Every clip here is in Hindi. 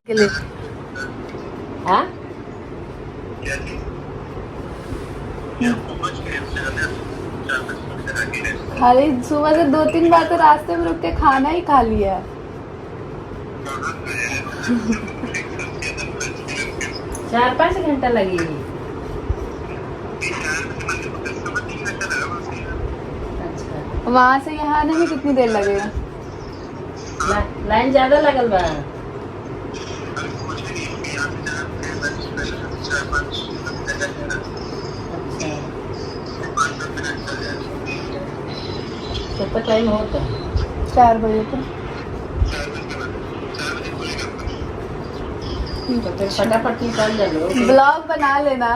के लिए हाँ खाली सुबह से 2-3 बार तो रास्ते में रुक के खाना ही खा लिया। 4-5 घंटा लगेगी। अच्छा, वहाँ से यहाँ आने में कितनी देर लगेगा? लाइन ज्यादा लगल बा। कितना टाइम होता? 4 बजे तक। तो फिर फटाफट निकल जाओ। ब्लॉग बना लेना।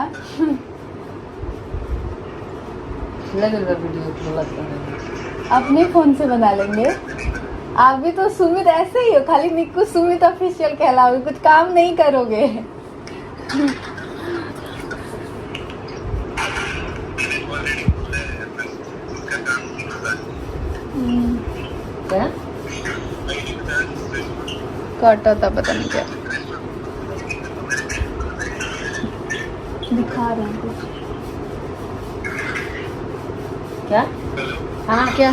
लगेगा वीडियो ब्लॉग करने। अपने फोन से बना लेंगे। आप भी तो सुमित ऐसे ही हो, खाली निक्कू सुमित ऑफिशियल कहलाओगे, कुछ काम नहीं करोगे। क्या? काटा था पता नहीं क्या दिखा रहे हैं कुछ। क्या? हाँ क्या?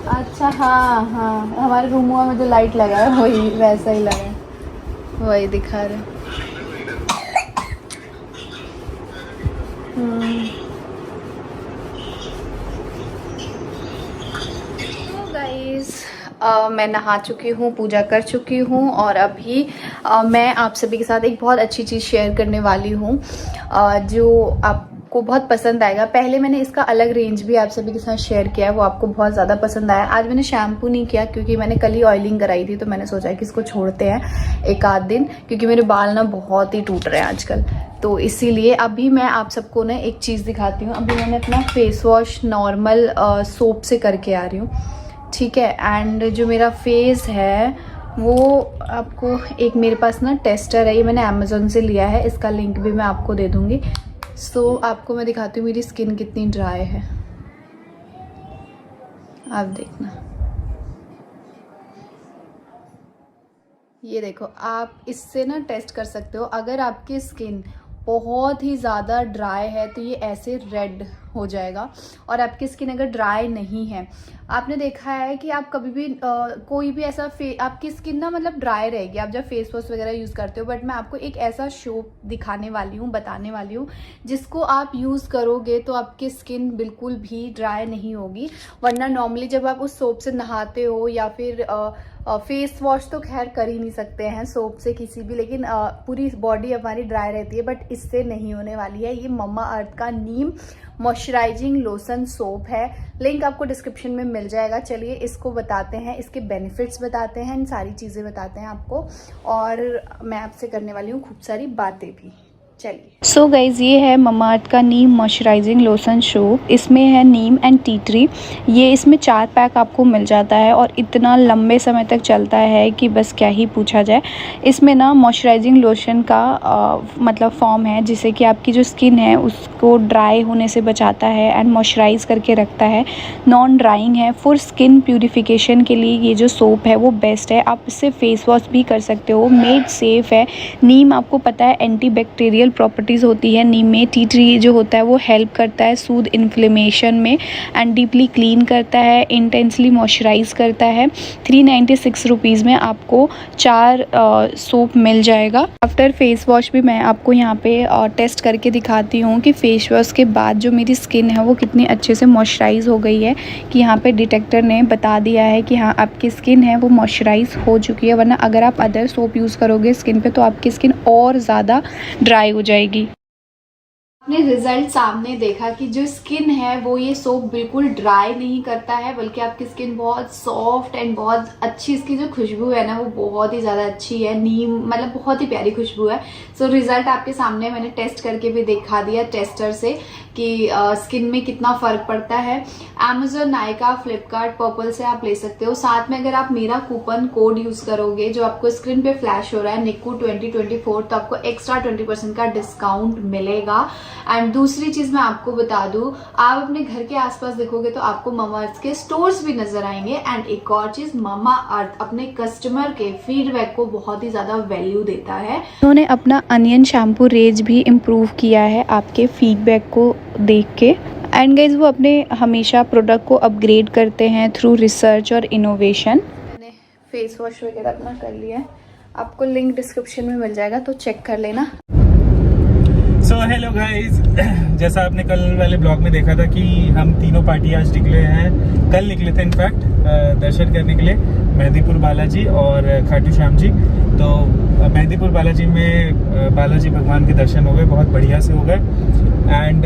अच्छा हाँ हाँ, हमारे रूम में जो लाइट लगा है वही वैसा ही लगा है, वही दिखा रहे हैं। तो गाइस मैं नहा चुकी हूँ, पूजा कर चुकी हूँ और अभी मैं आप सभी के साथ एक बहुत अच्छी चीज़ शेयर करने वाली हूँ जो आपको बहुत पसंद आएगा। पहले मैंने इसका अलग रेंज भी आप सभी के साथ शेयर किया है, वो आपको बहुत ज़्यादा पसंद आया। आज मैंने शैम्पू नहीं किया क्योंकि मैंने कल ही ऑयलिंग कराई थी, तो मैंने सोचा कि इसको छोड़ते हैं एक आध दिन, क्योंकि मेरे बाल ना बहुत ही टूट रहे हैं आजकल। तो इसीलिए अभी मैं आप सबको ना एक चीज़ दिखाती हूँ। अभी मैंने अपना फेस वॉश नॉर्मल सोप से करके आ रही हूँ, ठीक है। एंड जो मेरा फेस है वो आपको एक मेरे पास ना टेस्टर है, ये मैंने अमेज़ोन से लिया है, इसका लिंक भी मैं आपको दे दूँगी। सो आपको मैं दिखाती हूँ मेरी स्किन कितनी ड्राई है, आप देखना। ये देखो, आप इससे ना टेस्ट कर सकते हो। अगर आपकी स्किन बहुत ही ज़्यादा ड्राई है तो ये ऐसे रेड हो जाएगा, और आपकी स्किन अगर ड्राई नहीं है, आपने देखा है कि आप कभी भी कोई भी ऐसा आपकी स्किन ना मतलब ड्राई रहेगी आप जब फेस वॉश वगैरह यूज़ करते हो। बट मैं आपको एक ऐसा सोप दिखाने वाली हूँ, बताने वाली हूँ, जिसको आप यूज़ करोगे तो आपकी स्किन बिल्कुल भी ड्राई नहीं होगी। वरना नॉर्मली जब आप उस सोप से नहाते हो या फिर फेस वॉश तो खैर कर ही नहीं सकते हैं सोप से किसी भी, लेकिन पूरी बॉडी हमारी ड्राई रहती है। बट इससे नहीं होने वाली है। ये मम्मा अर्थ का नीम मॉइस्चराइजिंग लोशन सोप है, लिंक आपको डिस्क्रिप्शन में मिल जाएगा। चलिए इसको बताते हैं, इसके बेनिफिट्स बताते हैं, इन सारी चीज़ें बताते हैं आपको, और मैं आपसे करने वाली हूँ खूब सारी बातें भी। चलिए सो गाइज, ये है मम्मा अर्थ का नीम मॉइस्चराइजिंग लोशन सोप। इसमें है नीम एंड टी ट्री। ये इसमें 4 पैक आपको मिल जाता है और इतना लंबे समय तक चलता है कि बस क्या ही पूछा जाए। इसमें ना मॉइस्चराइजिंग लोशन का मतलब फॉर्म है, जिससे कि आपकी जो स्किन है उसको ड्राई होने से बचाता है एंड मॉइस्चराइज करके रखता है। नॉन ड्राइंग है, फुल स्किन प्यूरिफिकेशन के लिए ये जो सोप है वो बेस्ट है। आप इससे फेस वॉश भी कर सकते हो, मेड सेफ है। नीम आपको पता है एंटी बैक्टीरियल प्रॉपर्टीज़ होती है नीम में। टी ट्री जो होता है वो हेल्प करता है सूद इन्फ्लेमेशन में एंड डीपली क्लीन करता है, इंटेंसली मॉइस्चराइज करता है। 396 रुपीज़ में आपको 4 सोप मिल जाएगा। आफ्टर फेस वॉश भी मैं आपको यहाँ पे टेस्ट करके दिखाती हूँ कि फेस वॉश के बाद जो मेरी स्किन है वो कितनी अच्छे से मॉइस्चराइज हो गई है, कि यहाँ पे डिटेक्टर ने बता दिया है कि हाँ आपकी स्किन है वो मॉइस्चराइज हो चुकी है। वरना अगर आप अदर सोप यूज़ करोगे स्किन पे तो आपकी स्किन और ज़्यादा ड्राई हो जाएगी। ने रिजल्ट सामने देखा कि जो स्किन है वो ये सोप बिल्कुल ड्राई नहीं करता है, बल्कि आपकी स्किन बहुत सॉफ्ट एंड बहुत अच्छी, इसकी जो खुशबू है ना वो बहुत ही ज़्यादा अच्छी है, नीम मतलब बहुत ही प्यारी खुशबू है। सो रिजल्ट आपके सामने मैंने टेस्ट करके भी दिखा दिया टेस्टर से कि स्किन में कितना फ़र्क पड़ता है। Amazon, नायका, फ्लिपकार्ट, पर्पल से आप ले सकते हो। साथ में अगर आप मेरा कूपन कोड यूज़ करोगे जो आपको स्क्रीन पे फ्लैश हो रहा है निक्कू 2024, तो आपको एक्स्ट्रा 20% का डिस्काउंट मिलेगा। एंड दूसरी चीज़ मैं आपको बता दूं, आप अपने घर के आसपास देखोगे तो आपको मामा अर्थ के स्टोर्स भी नजर आएंगे। एंड एक और चीज़, मामा अर्थ अपने कस्टमर के फीडबैक को बहुत ही ज़्यादा वैल्यू देता है। उन्होंने अपना अनियन शैम्पू रेंज भी इम्प्रूव किया है आपके फीडबैक को देख के। एंड गाइज वो अपने हमेशा प्रोडक्ट को अपग्रेड करते हैं थ्रू रिसर्च और इनोवेशन। मैंने फेस वॉश वगैरह अपना कर लिया है, आपको लिंक डिस्क्रिप्शन में मिल जाएगा तो चेक कर लेना। सो हेलो गाइज, जैसा आपने कल वाले ब्लॉग में देखा था कि हम तीनों पार्टी आज निकले हैं, कल निकले थे इनफैक्ट दर्शन करने के लिए मेहंदीपुर बालाजी और खाटू श्याम जी। तो मेहंदीपुर बालाजी में बालाजी भगवान के दर्शन हो गए, बहुत बढ़िया से हो गए। एंड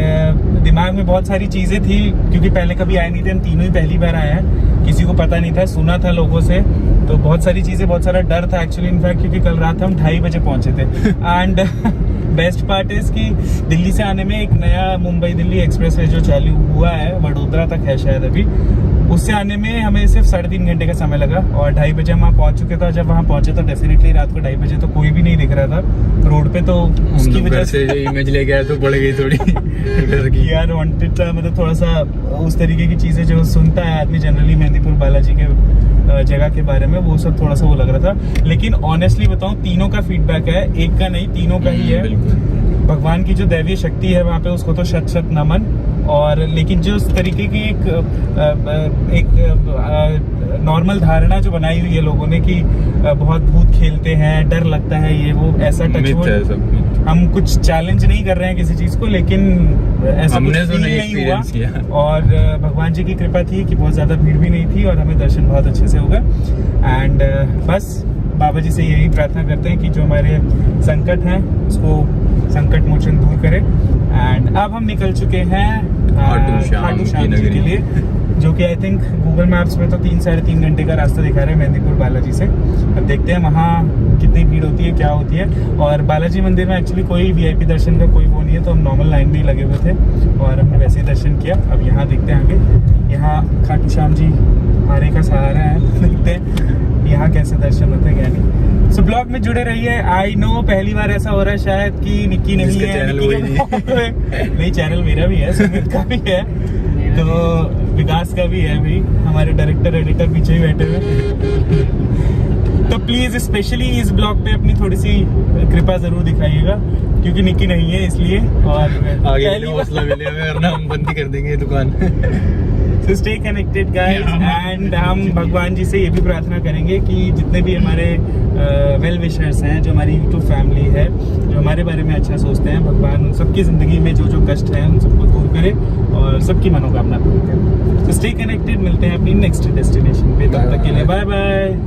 दिमाग में बहुत सारी चीज़ें थी क्योंकि पहले कभी आए नहीं थे, हम तीनों ही पहली बार आए हैं, किसी को पता नहीं था, सुना था लोगों से, तो बहुत सारी चीज़ें, बहुत सारा डर था एक्चुअली इनफैक्ट, क्योंकि कल रात हम 2:30 बजे पहुंचे थे। एंड बेस्ट पार्ट इज कि दिल्ली से आने में एक नया मुंबई दिल्ली एक्सप्रेस वे जो चालू हुआ है, वडोदरा तक है शायद अभी, उससे आने में हमें सिर्फ 3.5 घंटे का समय लगा और 2:30 बजे हम वहाँ पहुँच चुके थे। जब वहाँ पहुँचे तो डेफिनेटली रात को 2:30 बजे तो कोई भी नहीं दिख रहा था रोड पे, तो उसकी वजह से जो इमेज लेके आया तो बढ़ गई थोड़ी डर की यार वांटेड था, मतलब थोड़ा सा उस तरीके की चीज़ें जो सुनता है आदमी जनरली मेहंदीपुर बालाजी के जगह के बारे में, वो सब थोड़ा सा वो लग रहा था। लेकिन ऑनेस्टली बताऊं, तीनों का फीडबैक है, एक का नहीं, तीनों का ही है। भगवान की जो दैवीय शक्ति है वहाँ पे, उसको तो शत शत नमन। और लेकिन जो उस तरीके की एक नॉर्मल धारणा जो बनाई हुई है लोगों ने कि बहुत भूत खेलते हैं, डर लगता है, ये वो, ऐसा टच हम कुछ चैलेंज नहीं कर रहे हैं किसी चीज को, लेकिन ऐसा हमने कुछ तो नहीं हुआ। किया। और भगवान जी की कृपा थी कि बहुत ज्यादा भीड़ भी नहीं थी और हमें दर्शन बहुत अच्छे से हो गए। एंड बस बाबा जी से यही प्रार्थना करते हैं कि जो हमारे संकट हैं उसको संकट मोचन दूर करे। एंड अब हम निकल चुके हैं खाटू श्याम जी के लिए, जो कि आई थिंक गूगल मैप्स में तो 3-3.5 घंटे का रास्ता दिखा रहे हैं मेहंदीपुर बालाजी से। अब देखते हैं वहाँ कितनी भीड़ होती है, क्या होती है। और बालाजी मंदिर में एक्चुअली कोई VIP दर्शन का कोई वो नहीं है, तो हम नॉर्मल लाइन में ही लगे हुए थे और हमने वैसे ही दर्शन किया। अब यहाँ देखते हैं आगे, यहाँ खाटू श्याम जी हमारे का सहारा है, देखते हैं यहाँ कैसे दर्शन होते हैं क्या नहीं। सो ब्लॉग में जुड़े रहिए। आई नो पहली बार ऐसा हो रहा है शायद कि निक्की नहीं है, नहीं चैनल मेरा भी है, सुमित का भी है, तो विकास का भी है, भी हमारे डायरेक्टर एडिटर पीछे ही बैठे हुए। तो प्लीज स्पेशली इस ब्लॉग पे अपनी थोड़ी सी कृपा जरूर दिखाइएगा क्योंकि निक्की नहीं है इसलिए। और आगे हौसला मिलेगा वरना हम बंद ही कर देंगे दुकान। So stay connected guys, and हम भगवान जी से ये भी प्रार्थना करेंगे कि जितने भी हमारे वेल विशर्स हैं, जो हमारी YouTube फैमिली है, जो हमारे बारे में अच्छा सोचते हैं, भगवान उन सबकी ज़िंदगी में जो जो कष्ट हैं उन सबको दूर करे और सबकी मनोकामना पूरी करे। तो स्टे कनेक्टेड, मिलते हैं अपनी नेक्स्ट डेस्टिनेशन पे, तब तक के लिए बाय बाय।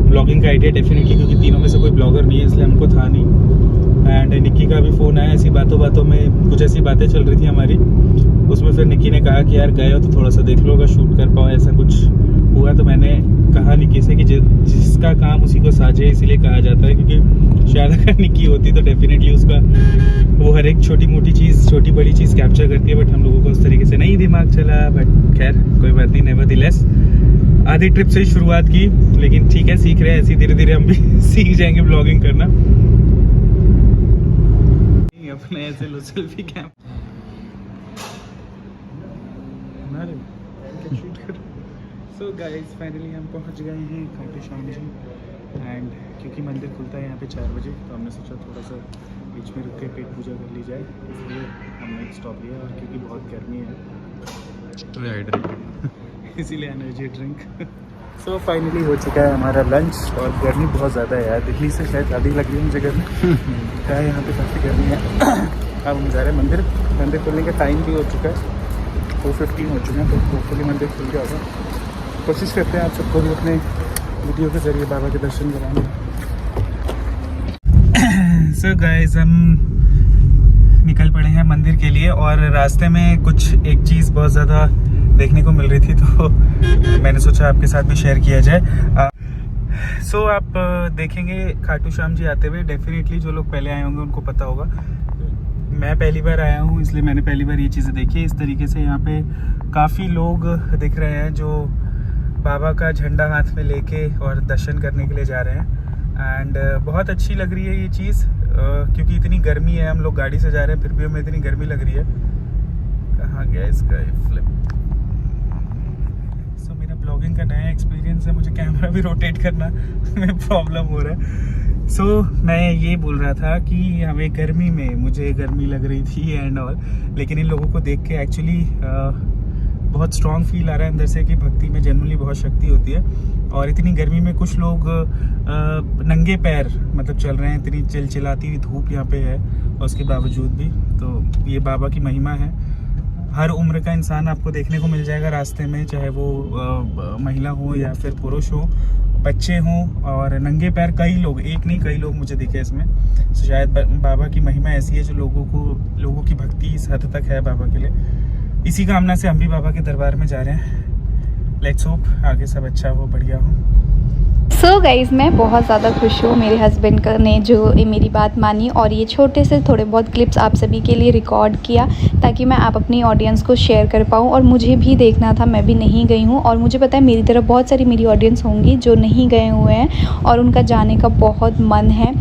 ब्लॉगिंग का आइडिया डेफिनेटली, क्योंकि तीनों में से कोई ब्लॉगर नहीं है इसलिए हमको था नहीं। एंड निक्की का भी फ़ोन आया, ऐसी बातों बातों में कुछ ऐसी बातें चल रही थी हमारी, उसमें फिर निक्की ने कहा कि यार गए हो तो थोड़ा सा देख लो, अगर शूट कर पाओ, ऐसा कुछ हुआ। तो मैंने कहा निक्की से कि जिसका काम उसी को साझे, इसीलिए कहा जाता है, क्योंकि शायद अगर निक्की होती तो डेफिनेटली उसका वो हर एक छोटी मोटी चीज़, छोटी बड़ी चीज़ कैप्चर करती है, बट हम लोगों को उस तरीके से नहीं दिमाग चला। बट खैर कोई बात नहीं, नेवरदलेस आधी ट्रिप से ही शुरुआत की, लेकिन ठीक है, सीख रहे हैं, ऐसे धीरे धीरे हम भी सीख जाएंगे ब्लॉगिंग करना। अपने ऐसे लो सेल्फी कैम बना रहे क्या शूट कर। सो गाइस फाइनली हम पहुंच गए हैं खाटू श्याम जी एंड क्योंकि मंदिर खुलता है यहाँ पे 4 बजे तो हमने सोचा थोड़ा सा बीच में रुक के पेट पूजा कर ली जाए, इसलिए हमने एक स्टॉप लिया और क्योंकि बहुत गर्मी है इसीलिए एनर्जी ड्रिंक। सो फाइनली हो चुका है हमारा लंच और गर्मी बहुत ज़्यादा है यार, दिल्ली से शायद ज़्यादा ही लग रही है मुझे गर्मी क्या है यहाँ पे काफ़ी गर्मी है। अब हम जा रहे हैं मंदिर खुलने का टाइम भी हो चुका है 2:15 हो चुका है तो होपफुली मंदिर खुल गया होगा। कोशिश करते हैं आप सबको भी अपने वीडियो के ज़रिए बाबा के दर्शन कराने। सो गाइस हम निकल पड़े हैं मंदिर के लिए और रास्ते में कुछ एक चीज़ बहुत ज़्यादा देखने को मिल रही थी तो मैंने सोचा आपके साथ भी शेयर किया जाए। सो आप देखेंगे खाटू श्याम जी आते हुए, डेफिनेटली जो लोग पहले आए होंगे उनको पता होगा। मैं पहली बार आया हूँ इसलिए मैंने पहली बार ये चीज़ें देखी। इस तरीके से यहाँ पे काफ़ी लोग दिख रहे हैं जो बाबा का झंडा हाथ में लेके और दर्शन करने के लिए जा रहे हैं एंड बहुत अच्छी लग रही है ये चीज़ क्योंकि इतनी गर्मी है, हम लोग गाड़ी से जा रहे हैं फिर भी हमें इतनी गर्मी लग रही है। कहाँ गया इसका फ्लिप। सो मेरा ब्लॉगिंग का नया एक्सपीरियंस है, मुझे कैमरा भी रोटेट करना में प्रॉब्लम हो रहा है। सो मैं ये बोल रहा था कि हमें गर्मी में मुझे गर्मी लग रही थी एंड ऑल, लेकिन इन लोगों को देख के एक्चुअली बहुत स्ट्रॉन्ग फील आ रहा है अंदर से कि भक्ति में जनरली बहुत शक्ति होती है। और इतनी गर्मी में कुछ लोग नंगे पैर मतलब चल रहे हैं, इतनी चिलचिलाती हुई धूप यहाँ पे है और उसके बावजूद भी, तो ये बाबा की महिमा है। हर उम्र का इंसान आपको देखने को मिल जाएगा रास्ते में, चाहे वो महिला हो या फिर पुरुष हो, बच्चे हों और नंगे पैर कई लोग, एक नहीं कई लोग मुझे दिखे इसमें। तो शायद बाबा की महिमा ऐसी है जो लोगों की भक्ति इस हद तक है बाबा के लिए। इसी कामना से हम भी बाबा के दरबार में जा रहे हैं। लेट्स होप आगे सब अच्छा हो, बढ़िया हो। सो गाइज़ मैं बहुत ज़्यादा खुश हूँ मेरे हस्बैंड ने जो मेरी बात मानी और ये छोटे से थोड़े बहुत क्लिप्स आप सभी के लिए रिकॉर्ड किया ताकि मैं आप अपनी ऑडियंस को शेयर कर पाऊँ। और मुझे भी देखना था, मैं भी नहीं गई हूँ और मुझे पता है मेरी तरफ बहुत सारी मेरी ऑडियंस होंगी जो नहीं गए हुए हैं और उनका जाने का बहुत मन है।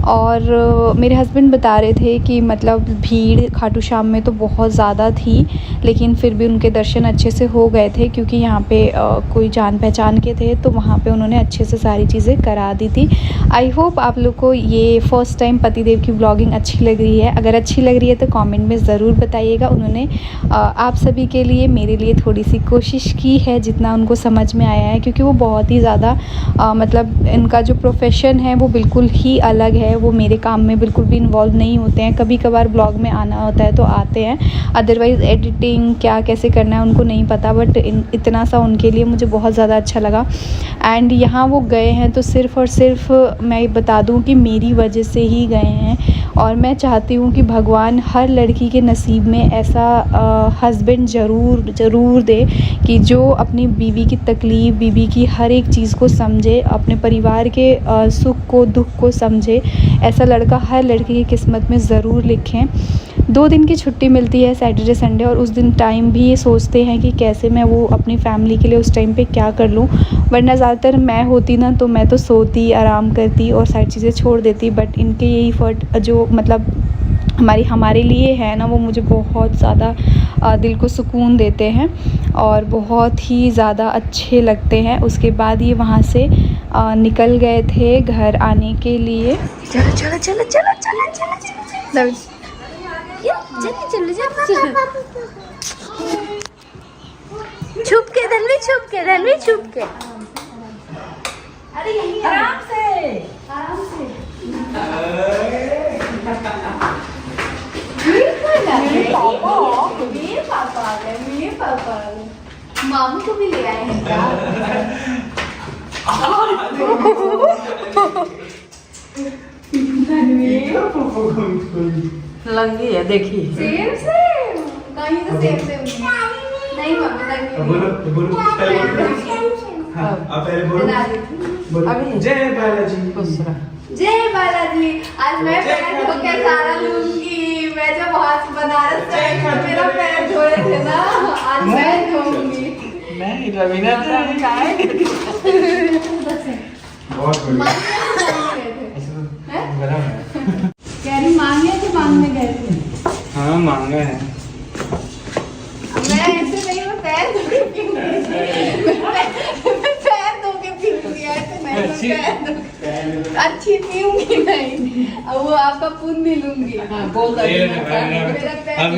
और मेरे हस्बैंड बता रहे थे कि मतलब भीड़ खाटू श्याम में तो बहुत ज़्यादा थी, लेकिन फिर भी उनके दर्शन अच्छे से हो गए थे क्योंकि यहाँ पे कोई जान पहचान के थे तो वहाँ पे उन्होंने अच्छे से सारी चीज़ें करा दी थी। आई होप आप लोग को ये फर्स्ट टाइम पतिदेव की व्लॉगिंग अच्छी लग रही है। अगर अच्छी लग रही है तो कमेंट में ज़रूर बताइएगा। उन्होंने आप सभी के लिए मेरे लिए थोड़ी सी कोशिश की है जितना उनको समझ में आया है, क्योंकि वो बहुत ही ज़्यादा मतलब इनका जो प्रोफेशन है वो बिल्कुल ही अलग है। वो मेरे काम में बिल्कुल भी इन्वॉल्व नहीं होते हैं, कभी कभार ब्लॉग में आना होता है तो आते हैं, अदरवाइज़ एडिटिंग क्या कैसे करना है उनको नहीं पता। बट इतना सा उनके लिए मुझे बहुत ज़्यादा अच्छा लगा। एंड यहाँ वो गए हैं तो सिर्फ़ और सिर्फ मैं बता दूँ कि मेरी वजह से ही गए हैं। और मैं चाहती हूँ कि भगवान हर लड़की के नसीब में ऐसा हस्बैंड ज़रूर दे कि जो अपनी बीवी की तकलीफ़, बीवी की हर एक चीज़ को समझे, अपने परिवार के सुख को दुख को समझे। ऐसा लड़का हर लड़की की किस्मत में ज़रूर लिखें। 2 दिन की छुट्टी मिलती है, सैटरडे संडे, और उस दिन टाइम भी ये सोचते हैं कि कैसे मैं वो अपनी फैमिली के लिए उस टाइम पे क्या कर लूँ। वरना ज़्यादातर मैं होती ना तो मैं तो सोती, आराम करती और सारी चीज़ें छोड़ देती। बट इनके यही फर्ट जो मतलब हमारे लिए है ना, वो मुझे बहुत ज़्यादा दिल को सुकून देते हैं और बहुत ही ज़्यादा अच्छे लगते हैं। उसके बाद ये वहाँ से निकल गए थे घर आने के लिए। चलो चलो चलो चलो चलो चलो चलो छुप के धनवी छुप के अरे यही आराम से मेरे पापा मामू को भी ले आए हैं क्या? लंगी है देखी। सेम कहीं तो सेम नहीं मम्मी लंगी अभी जय बालाजी। जय बालाजी। आज मैं पैर धो के सारा लूंगी। मैं जब आज बनारस से आई तो मेरा पैर धोए थे ना, आज मैं धोऊंगी। नहीं रवीना बहुत बढ़िया। कैरी मांगे थे, मांगने गए थे। हाँ मांगा है। मैं ऐसे नहीं, मैं पैर अच्छी पीऊंगी नहीं, अब वो आपका पुण्य लूंगी।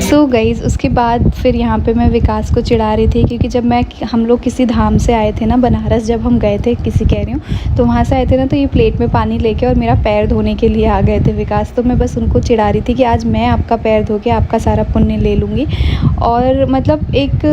सो गाइज उसके बाद फिर यहाँ पे मैं विकास को चिढ़ा रही थी, क्योंकि जब हम लोग किसी धाम से आए थे ना, बनारस जब हम गए थे किसी कह रही हूँ, तो वहाँ से आए थे ना, तो ये प्लेट में पानी लेके और मेरा पैर धोने के लिए आ गए थे विकास। तो मैं बस उनको चिढ़ा रही थी कि आज मैं आपका पैर धो के आपका सारा पुण्य ले लूँगी। और मतलब एक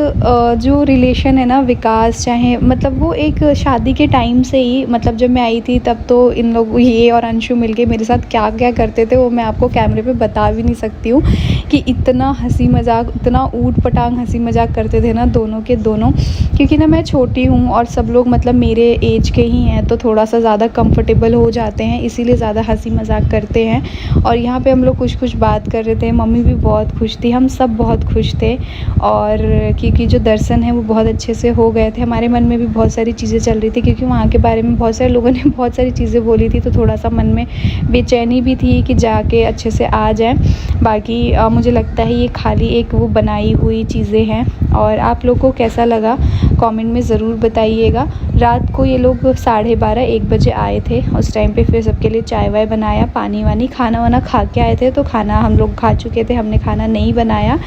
जो रिलेशन है ना विकास, चाहे मतलब वो एक शादी के टाइम से ही, मतलब जब मैं आई थी तब तो इन लोग ये और अंशु मिलके मेरे साथ क्या क्या करते थे वो मैं आपको कैमरे पे बता भी नहीं सकती हूँ, कि इतना हंसी मजाक, इतना ऊट पटांग हंसी मजाक करते थे ना दोनों के दोनों। क्योंकि ना मैं छोटी हूँ और सब लोग मतलब मेरे एज के ही हैं, तो थोड़ा सा ज़्यादा कंफर्टेबल हो जाते हैं, इसीलिए ज़्यादा हंसी मजाक करते हैं। और यहाँ पे हम लोग कुछ बात कर रहे थे, मम्मी भी बहुत खुश थी, हम सब बहुत खुश थे। और क्योंकि जो दर्शन है वो बहुत अच्छे से हो गए थे, हमारे मन में भी बहुत सारी चीज़ें चल रही थी, क्योंकि वहाँ के बारे में बहुत सारे लोगों ने बहुत सारी चीज़ें बोली थी, तो थोड़ा सा मन में बेचैनी भी थी कि जाके अच्छे से आ जाए। बाकी मुझे लगता है ये खाली एक वो बनाई हुई चीज़ें हैं। और आप लोग को कैसा लगा कमेंट में ज़रूर बताइएगा। रात को ये लोग 12:30-1 बजे आए थे, उस टाइम पे फिर सबके लिए चाय वाय बनाया, पानी वानी, खाना वाना खा के आए थे, तो खाना हम लोग खा चुके थे, हमने खाना नहीं बनाया।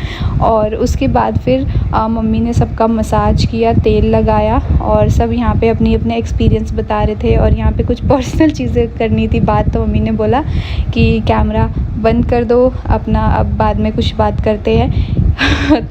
और उसके बाद फिर मम्मी ने सबका मसाज किया, तेल लगाया, और सब यहाँ पे अपनी अपने एक्सपीरियंस बता रहे थे। और यहाँ पे कुछ पर्सनल चीज़ें करनी थी बात, तो मम्मी ने बोला कि कैमरा बंद कर दो अपना, अब बाद में कुछ बात करते हैं।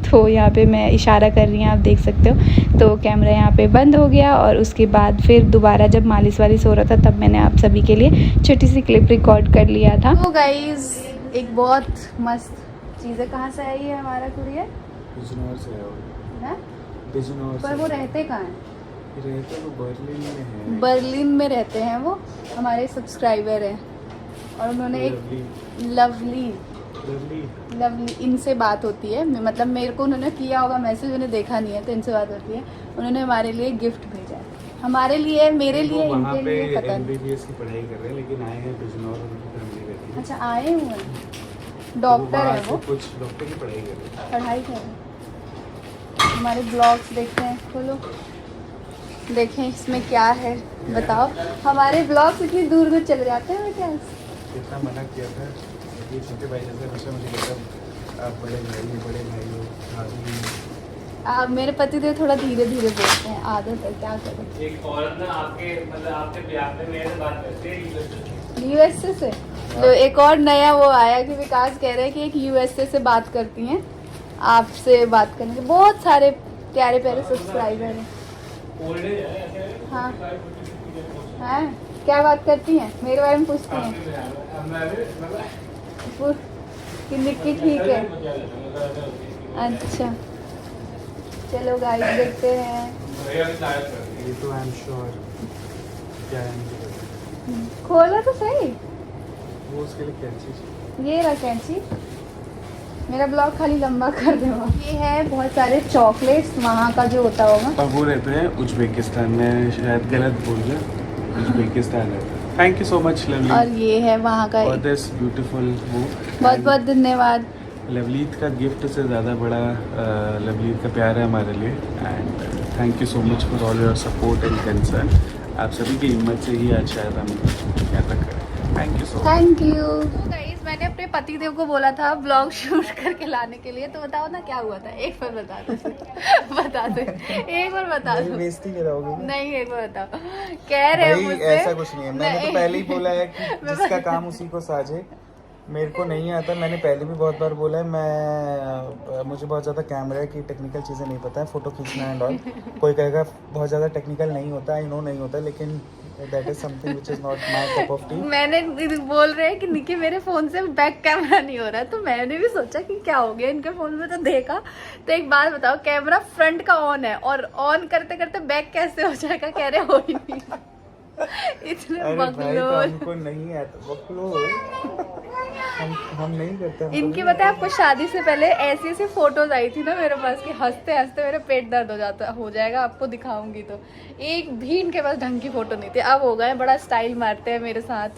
तो यहाँ पे मैं इशारा कर रही हूँ, आप देख सकते हो। तो कैमरा यहाँ पे बंद हो गया, और उसके बाद फिर दोबारा जब मालिश वालिश हो रहा था तब मैंने आप सभी के लिए छोटी सी क्लिप रिकॉर्ड कर लिया था। तो गाइज एक बहुत मस्त चीज़ है, कहाँ से आई है हमारा कुरियर? बिजनौर से है वो। ना? बिजनौर पर से वो रहते कहाँ हैं? रहते वो बर्लिन में है। बर्लिन में रहते हैं वो, हमारे सब्सक्राइबर हैं। और उन्होंने एक लवली इनसे बात होती है, मतलब मेरे को उन्होंने किया होगा मैसेज, मैंने देखा नहीं है, तो इनसे बात होती है। उन्होंने हमारे लिए गिफ्ट भेजा है, हमारे लिए, मेरे लिए, इनके लिए पता नहीं। MBBS की पढ़ाई कर रहे हैं, लेकिन आए हैं बिजनौर, उनकी फैमिली रहती है। अच्छा आए हुए हैं, डॉक्टर है वो, कुछ डॉक्टर की पढ़ाई कर रहे हैं। पढ़ाई कर रहे हैं। हमारे ब्लॉग्स देखते हैं, खोलो देखें इसमें क्या है, बताओ। हमारे ब्लॉग्स इतनी दूर दूर चले जाते हैं क्या? कितना मना किया था, ये छोटे भाई जैसे हमेशा मुझे कहता आप बड़े भाई हो, भाभी। मेरे पतिदेव थोड़ा धीरे धीरे बोलते हैं, आदत है, क्या करें। एक औरत ना आपके मतलब आपके प्यार में मेरे से बात करते हैं यूएसए से। तो एक और नया वो आया कि विकास कह रहे हैं कि एक यूएसए से बात करती हैं, आपसे बात करने के बहुत सारे प्यारे प्यारे सब्सक्राइबर हैं। हाँ हाँ, क्या बात करती हैं, मेरे बारे में पूछती हैं कि निक्की ठीक है। अच्छा चलो गाइस देखते हैं। ये तो आई एम श्योर क्या है मुझे पता। खोला तो सही, वो उसके लिए कैंची, ये रहा कैंची। मेरा ब्लॉग खाली लंबा कर दो। ये है बहुत सारे चॉकलेट्स, वहाँ का जो होता होगा। और वो रहते हैं उज्बेकिस्तान में, शायद गलत बोल गया, उज्बेकिस्तान है। Thank you so much lovely. और ये है वहाँ का, फॉर दिस ब्यूटीफुल वो। बहुत बहुत धन्यवाद। लवलीत का गिफ्ट से ज़्यादा बड़ा लवलीत का प्यार है हमारे लिए। And thank you so much for all your support and concern. आप सभी की हिम्मत से ही आज शायद हम यहाँ तक करें। Thank you so much. Thank you. तो गाइस मैंने अपने पतिदेव को बोला था ब्लॉग शूट करके लाने के लिए, तो बताओ ना क्या हुआ था, एक बार बता दो। बता दो, एक बार बता दो। बेइज्जती कराओगे? नहीं एक बार बताओ। कह रहे हो मुझसे, ऐसा कुछ नहीं है, मैंने तो पहले ही बोला है कि जिसका काम उसी को साझे। मेरे को नहीं आता, मैंने पहले भी बहुत बार बोला है, मुझे बहुत ज़्यादा कैमरा की टेक्निकल चीज़ें नहीं पता है, फ़ोटो खींचना एंड ऑल। कोई कहेगा बहुत ज़्यादा टेक्निकल नहीं होता, आई नो नहीं होता, लेकिन that is something which is not my cup of T. मैंने बोल रहे हैं कि निकी मेरे फोन से बैक कैमरा नहीं हो रहा है, तो मैंने भी सोचा कि क्या हो गया इनके फोन में, तो देखा। तो एक बात बताओ, कैमरा फ्रंट का ऑन है और ऑन करते करते बैक कैसे हो जाएगा? कह रहे हो ही नहीं। इतने बकलोल। हमको नहीं आता बकलोल, हम नहीं करते। इनकी पता है आपको, शादी से पहले ऐसी ऐसी फोटोज आई थी ना मेरे पास कि हंसते हंसते मेरा पेट दर्द हो जाएगा, आपको दिखाऊंगी तो। एक भी इनके पास ढंग की फोटो नहीं थी, अब हो गए बड़ा स्टाइल मारते हैं मेरे साथ,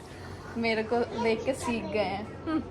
मेरे को देख के सीख गए हैं।